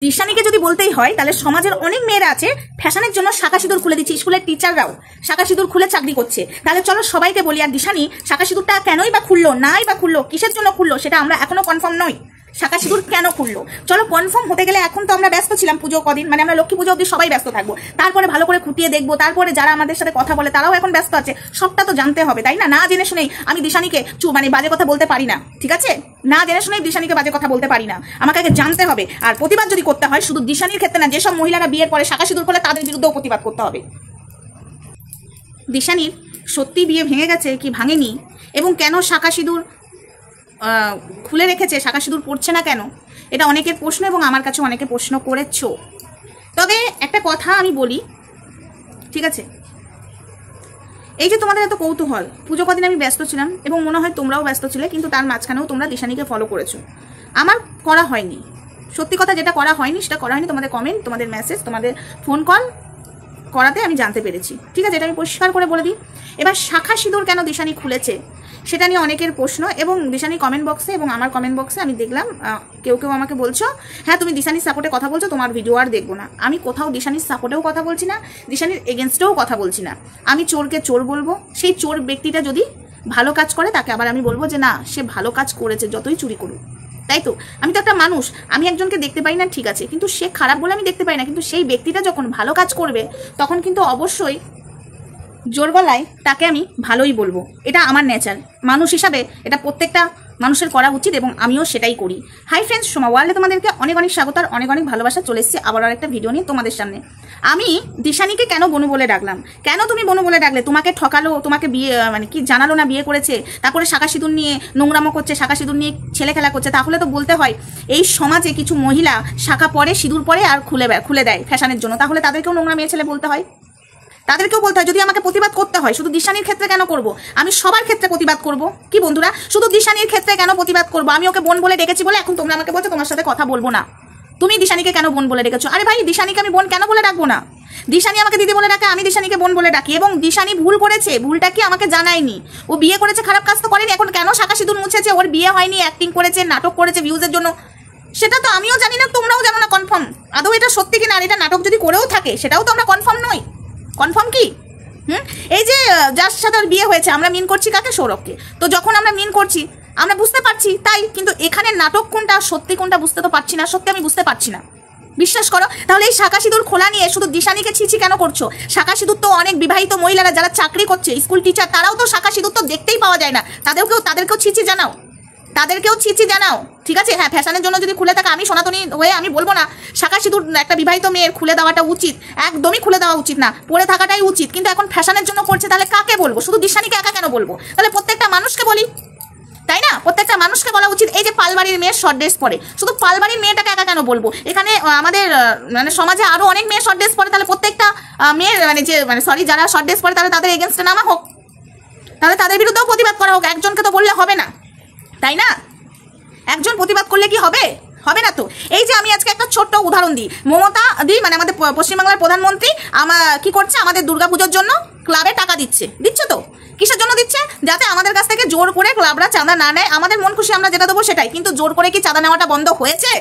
দিশানিকে যদি বলতেই হয় তাহলে সমাজের অনেক মেয়েরা আছে ফ্যাশনের জন্য শাঁখা সিঁদুর খুলে দিচ্ছে, স্কুলের টিচাররাও শাঁখা সিঁদুর খুলে চাকরি করছে। তাহলে চলো সবাইকে বলি, আর দিশানি শাঁখা সিঁদুরটা কেনই বা খুললো, নাই বা খুললো, কিসের জন্য খুললো সেটা আমরা এখনো কনফার্ম নই। শাঁখা সিঁদুর কেন খুললো চলো কনফার্ম হতে গেলে, এখন তো আমরা ব্যস্ত ছিলাম পুজো কদিন, মানে আমরা লক্ষ্মী পুজো অবধি সবাই ব্যস্ত থাকবো, তারপরে ভালো করে খুঁটিয়ে দেখবো, তারপরে যারা আমাদের সাথে কথা বলে তারাও এখন ব্যস্ত আছে, সবটা তো জানতে হবে তাই না? না জেনে শুনেই আমি দিশানিকে মানে বাজে কথা বলতে পারি না, ঠিক আছে? না জেনে শুনেই দিশানিকে বাজে কথা বলতে পারি না, আমাকে আগে জানতে হবে। আর প্রতিবাদ যদি করতে হয় শুধু দিশানির ক্ষেত্রে না, যেসব মহিলারা বিয়ের পরে শাঁখা সিঁদুর খোলে তাদের বিরুদ্ধেও প্রতিবাদ করতে হবে। দিশানির সত্যি বিয়ে ভেঙে গেছে কি ভাঙেনি, এবং কেন শাঁখা সিঁদুর খুলে রেখেছে, শাঁখা সিঁদুর পড়ছে না কেন, এটা অনেকের প্রশ্ন এবং আমার কাছে অনেকে প্রশ্ন করেছো। তবে একটা কথা আমি বলি, ঠিক আছে, এই যে তোমাদের এত কৌতূহল, পুজো কদিন আমি ব্যস্ত ছিলাম এবং মনে হয় তোমরাও ব্যস্ত ছিলে, কিন্তু তার মাঝখানেও তোমরা দিশানিকে ফলো করেছো। আমার করা হয়নি, সত্যি কথা যেটা করা হয়নি সেটা করা হয়নি। তোমাদের কমেন্ট, তোমাদের মেসেজ, তোমাদের ফোন কল করাতে আমি জানতে পেরেছি, ঠিক আছে? এটা আমি পরিষ্কার করে বলে দিই। এবার শাঁখা সিঁদুর কেন দিশানি খুলেছে সেটা নিয়ে অনেকের প্রশ্ন, এবং দিশানি কমেন্ট বক্সে এবং আমার কমেন্ট বক্সে আমি দেখলাম কেউ কেউ আমাকে বলছো, হ্যাঁ তুমি দিশানির সাপোর্টে কথা বলছো, তোমার ভিডিও আর দেখবো না। আমি কোথাও দিশানির সাপোর্টেও কথা বলছি না, দিশানির এগেনস্টেও কথা বলছি না। আমি চোরকে চোর বলবো, সেই চোর ব্যক্তিটা যদি ভালো কাজ করে তাকে আবার আমি বলবো যে না, সে ভালো কাজ করেছে যতই চুরি করুক, তাই তো? আমি তো একটা মানুষ, আমি একজনকে দেখতে পাই না, ঠিক আছে, কিন্তু সে খারাপ বলে আমি দেখতে পাই না, কিন্তু সেই ব্যক্তিটা যখন ভালো কাজ করবে তখন কিন্তু অবশ্যই জোর গলায় তাকে আমি ভালোই বলবো। এটা আমার নেচার, মানুষ হিসাবে এটা প্রত্যেকটা মানুষের করা উচিত এবং আমিও সেটাই করি। হাই ফ্রেন্ডস, সোমা ওয়ার্ল্ডে তোমাদেরকে অনেক অনেক স্বাগত আর অনেক অনেক ভালোবাসা। চলে এসেছি আবার আর একটা ভিডিও নিয়ে তোমাদের সামনে। আমি দিশানিকে কেন বনু বলে ডাকলাম, কেন তুমি বনু বলে ডাকলে? তোমাকে ঠকালো, তোমাকে বিয়ে মানে কি জানালো না বিয়ে করেছে, তারপরে শাঁখা সিঁদুর নিয়ে নোংরামো করছে, শাঁখা সিঁদুর নিয়ে ছেলে খেলা করছে। তাহলে তো বলতে হয় এই সমাজে কিছু মহিলা শাঁখা পরে, সিঁদুর পরে আর খুলে দেয় ফ্যাশনের জন্য, তাহলে তাদেরকেও নোংরা মেয়ে ছেলে বলতে হয়, তাদেরকেও বলতে হয়। যদি আমাকে প্রতিবাদ করতে হয় শুধু দিশানির ক্ষেত্রে কেন করব? আমি সবার ক্ষেত্রে প্রতিবাদ করব। কি বন্ধুরা, শুধু দিশানির ক্ষেত্রে কেন প্রতিবাদ করব? আমি ওকে বোন বলে ডেকেছি বলে এখন তোমরা আমাকে বলছো তোমার সাথে কথা বলবো না। তুমি দিশানিকে কেন বোন বলে ডেকেছো? আরে ভাই, দিশানিকে আমি বোন কেন বলে ডাকবো না? দিশানি আমাকে দিদি বলে ডাকে, আমি দিশানিকে বোন বলে ডাকি। এবং দিশানি ভুল করেছে, ভুলটা কি আমাকে জানায়নি। ও বিয়ে করেছে, খারাপ কাজ তো করেনি। এখন কেন শাঁখা সিঁদুর মুছেছে? ওর বিয়ে হয়নি, অ্যাক্টিং করেছে, নাটক করেছে ভিউজের জন্য, সেটা তো আমিও জানি না, তোমরাও জানো না কনফার্ম। আদৌ এটা সত্যি কিনা, আর এটা নাটক যদি করেও থাকে সেটাও তো আমরা কনফার্ম নই। কনফার্ম কি? এই যে যার সাথে বিয়ে হয়েছে, আমরা মিন করছি কাকে? সৌরভকে। তো যখন আমরা মিন করছি আমরা বুঝতে পারছি তাই, কিন্তু এখানে নাটক কোনটা সত্যি কোনটা বুঝতে তো পারছি না, সত্যি আমি বুঝতে পারছি না, বিশ্বাস করো। তাহলে এই শাঁখা সিঁদুর খোলা নিয়ে শুধু দিশানিকে ছিছি কেন করছো? শাঁখা সিঁদুর তো অনেক বিবাহিত মহিলারা যারা চাকরি করছে, স্কুল টিচার, তারাও তো শাঁখা সিঁদুর তো দেখতেই পাওয়া যায় না, তাদেরকেও ছিছি জানাও, তাদেরকেও ছিছি জানাও, ঠিক আছে? হ্যাঁ, ফ্যাশনের জন্য যদি খুলে থাকে, আমি সনাতনী হয়ে আমি বলবো না শাঁখা সিঁদুর একটা বিবাহিত মেয়ের খুলে দেওয়াটা উচিত, একদমই খুলে দেওয়া উচিত না, পরে থাকাটাই উচিত। কিন্তু এখন ফ্যাশনের জন্য করছে, তাহলে কাকে বলবো? শুধু দিশানিকে একা কেন বলবো? তাহলে প্রত্যেকটা মানুষকে বলি, তাই না? প্রত্যেকটা মানুষকে বলা উচিত। এই যে পালবাড়ির মেয়ে শর্ট ড্রেস পরে, শুধু পালবাড়ির মেয়েটাকে একা কেন বলবো? এখানে আমাদের মানে সমাজে আরো অনেক মেয়ে শর্ট ড্রেস পরে, তাহলে প্রত্যেকটা মেয়ের যারা শর্ট ড্রেস পরে তাহলে তাদের এগেনস্টে নামা হোক, তাহলে তাদের বিরুদ্ধেও প্রতিবাদ করা হোক। একজনকে তো বললে হবে না, তাই না? একজন প্রতিবাদ করলে কি হবে? হবে না তো। এই যে আমি আজকে একটা ছোট্ট উদাহরণ দিই, মমতা দি মানে আমাদের পশ্চিমবাংলার প্রধানমন্ত্রী কি করছে? আমাদের দুর্গাপুজোর জন্য ক্লাবে টাকা দিচ্ছে তো। কিসের জন্য দিচ্ছে? যাতে আমাদের কাছ থেকে জোর করে ক্লাবরা চাঁদা না নেয়, আমাদের মন খুশি আমরা যেটা দেবো সেটাই। কিন্তু জোর করে কি চাঁদা নেওয়াটা বন্ধ হয়েছে?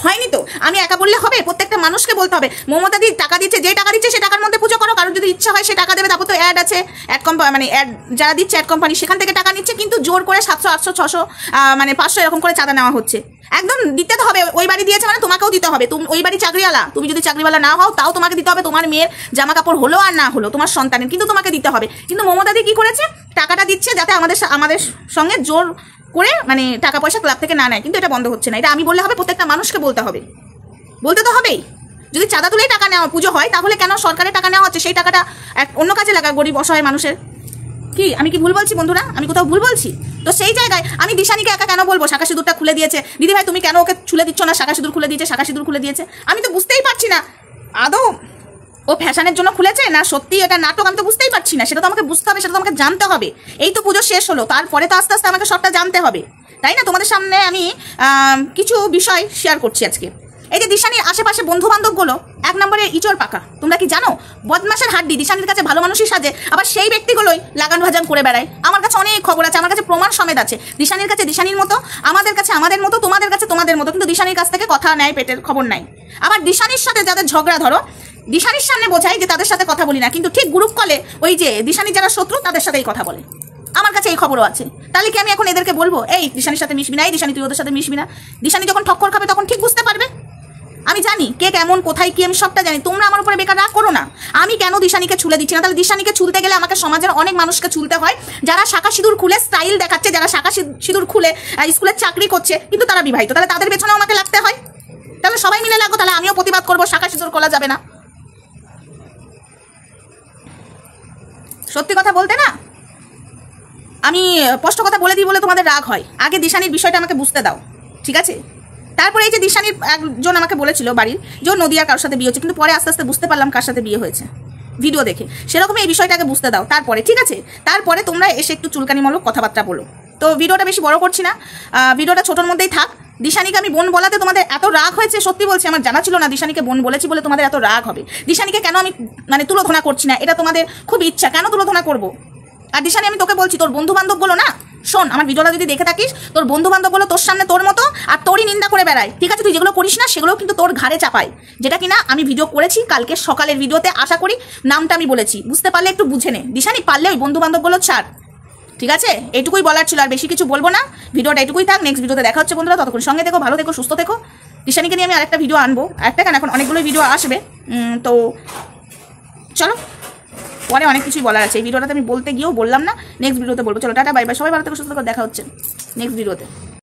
হয়নি তো। আমি একা বললে হবে? প্রত্যেকটা মানুষকে বলতে হবে। মমতা দি টাকা দিচ্ছে, যে টাকা দিচ্ছে সে টাকার মধ্যে পুজো করো, কারণ যদি ইচ্ছা হয় সে টাকা দেবে। তারপর তো অ্যাড আছে, অ্যাড যারা দিচ্ছে অ্যাড কোম্পানি, সেখান থেকে টাকা নিচ্ছে, কিন্তু জোর করে 700 800 600 500 এরকম করে চাঁদা নেওয়া হচ্ছে। একদম দিতে তো হবে। ওই বাড়ি দিয়েছে মানে তোমাকেও দিতে হবে। তুমি ওই বাড়ি চাকরিওয়ালা, তুমি যদি চাকরিওয়ালা না হও তাও তোমাকে দিতে হবে। তোমার মেয়ের জামা কাপড় হলো আর না হলো, তোমার সন্তানের কিন্তু তোমাকে দিতে হবে। কিন্তু মমতা দি কি করেছে? টাকাটা দিচ্ছে যাতে আমাদের সঙ্গে জোর করে টাকা পয়সা ক্লাব থেকে না নেয়, কিন্তু এটা বন্ধ হচ্ছে না। এটা আমি বললে হবে? প্রত্যেকটা মানুষকে বলতে হবে, বলতে তো হবেই। যদি চাঁদা তুলেই টাকা নেওয়া পুজো হয়, তাহলে কেন সরকারের টাকা নেওয়া হচ্ছে? সেই টাকাটা অন্য কাজে লাগা, গরিব অসহায় মানুষের। কি আমি কি ভুল বলছি বন্ধুরা? আমি কোথাও ভুল বলছি? তো সেই জায়গায় আমি দিশানিকে একা কেন বলবো শাঁখা সিঁদুরটা খুলে দিয়েছে? দিদি ভাই তুমি কেন ওকে ছুলে দিচ্ছ না? শাঁখা সিঁদুর খুলে দিয়েছে, শাঁখা সিঁদুর খুলে দিয়েছে। আমি তো বুঝতেই পারছি না আদৌ ও ফ্যাশনের জন্য খুলেছে না সত্যি এটা নাটক, আমি তো বুঝতেই পারছি না। সেটা তো আমাকে বুঝতে হবে, সেটা তো আমাকে জানতে হবে। এই তো পুজো শেষ হলো, তারপরে তো আস্তে আস্তে আমাকে সবটা জানতে হবে, তাই না? তোমাদের সামনে আমি কিছু বিষয় শেয়ার করছি আজকে। এই যে দিশানির আশেপাশে বন্ধু বান্ধবগুলো 1 নম্বরে ইচড় পাকা। তোমরা কি জানো বদমাশের হাড্ডি দিশানির কাছে ভালো মানুষই সাজে, আবার সেই ব্যক্তিগুলোই লাগান ভাজান করে বেড়ায়। আমার কাছে অনেক খবর আছে, আমার কাছে প্রমাণ সমেত আছে। দিশানির কাছে দিশানির মতো, আমাদের কাছে আমাদের মতো, তোমাদের কাছে তোমাদের মতো, কিন্তু দিশানির কাছ থেকে কথা নেয়, পেটের খবর নাই। আবার দিশানির সাথে যাদের ঝগড়া, ধরো দিশানির সামনে বোঝায় যে তাদের সাথে কথা বলি না, কিন্তু ঠিক গ্রুপ কলে ওই যে দিশানির যারা শত্রু তাদের সাথেই কথা বলে। আমার কাছে এই খবরও আছে। তাহলে কি আমি এখন এদেরকে বলবো এই দিশানির সাথে মিশবি না, এই দিশানি তুই ওদের সাথে মিশবি না? দিশানি যখন ঠক্কর খাবে তখন ঠিক বুঝতে পারবে। আমি জানি কে কেমন, কোথায় কি, আমি সবটা জানি। তোমরা আমার উপরে বেকার রাগ করো না। আমি কেন দিশানিকে ছুলে দিচ্ছি না? তাহলে দিশানিকে ছুলতে গেলে আমাকে সমাজের অনেক মানুষকে ছুলতে হয়, যারা শাখা সিঁদুর খুলে স্টাইল দেখাচ্ছে, যারা শাখা সিঁদুর খুলে স্কুলের চাকরি করছে কিন্তু তারা বিবাহিত, তাহলে তাদের পেছনেও আমাকে লাগতে হয়। তাহলে সবাই মিলে লাগো, তাহলে আমিও প্রতিবাদ করবো শাখা সিঁদুর খোলা যাবে না। সত্যি কথা বলতে না, আমি স্পষ্ট কথা বলে দিই বলে তোমাদের রাগ হয়। আগে দিশানির বিষয়টা আমাকে বুঝতে দাও, ঠিক আছে? তারপরে এই যে দিশানির একজন আমাকে বলেছিল বাড়ির যে নদিয়ার কারোর সাথে বিয়ে হচ্ছে, কিন্তু পরে আস্তে আস্তে বুঝতে পারলাম কার সাথে বিয়ে হয়েছে ভিডিও দেখে। সেরকমই এই বিষয়টাকে বুঝতে দাও তারপরে, ঠিক আছে? তারপরে তোমরা এসে একটু চুলকানিমূলক কথাবার্তা বলো। তো ভিডিওটা বেশি বড় করছি না, ভিডিওটা ছোটোর মধ্যেই থাক। দিশানিকে আমি বোন বলাতে তোমাদের এত রাগ হয়েছে, সত্যি বলছি আমার জানা ছিল না দিশানিকে বোন বলেছি বলে তোমাদের এত রাগ হবে। দিশানিকে কেন আমি মানে তুলোধনা করছি না, এটা তোমাদের খুব ইচ্ছা, কেন তুলোধনা করবো? আর দিশানি আমি তোকে বলছি, তোর বন্ধু বান্ধবগুলো না, শোন আমার ভিডিওটা যদি দেখে থাকিস, তোর বন্ধু বান্ধবগুলো তোর সামনে তোর মতো আর তোরই নিন্দা করে বেড়ায়, ঠিক আছে? তুই যেগুলো করিস না সেগুলো কিন্তু তোর ঘাড়ে চাপায়, যেটা কিনা আমি ভিডিও করেছি কালকে সকালের ভিডিওতে, আশা করি নামটা আমি বলেছি, বুঝতে পারলে একটু বুঝে নে। দিশানি পারলে ওই বন্ধু বান্ধবগুলো ছাড়, ঠিক আছে? এটুকুই বলার ছিল, আর বেশি কিছু বলবো না। ভিডিওটা এটুকুই থাক, নেক্সট ভিডিওতে দেখা হচ্ছে বন্ধুরা। ততক্ষণ সঙ্গে থেকো, ভালো থেকো, সুস্থ থেকো। দিশানিকে নিয়ে আমি আরেকটা ভিডিও আনবো, একটা কেন এখন অনেকগুলো ভিডিও আসবে। তো চলো, পরে অনেক কিছুই বলার আছে। এই ভিডিওটাতে আমি বলতে গিয়েও বললাম না, নেক্সট ভিডিওতে বলবো। চলো টাটা, বাই বাই, সবাই ভালো থেকো, সুস্থ থেকো, দেখা হচ্ছে নেক্সট ভিডিওতে।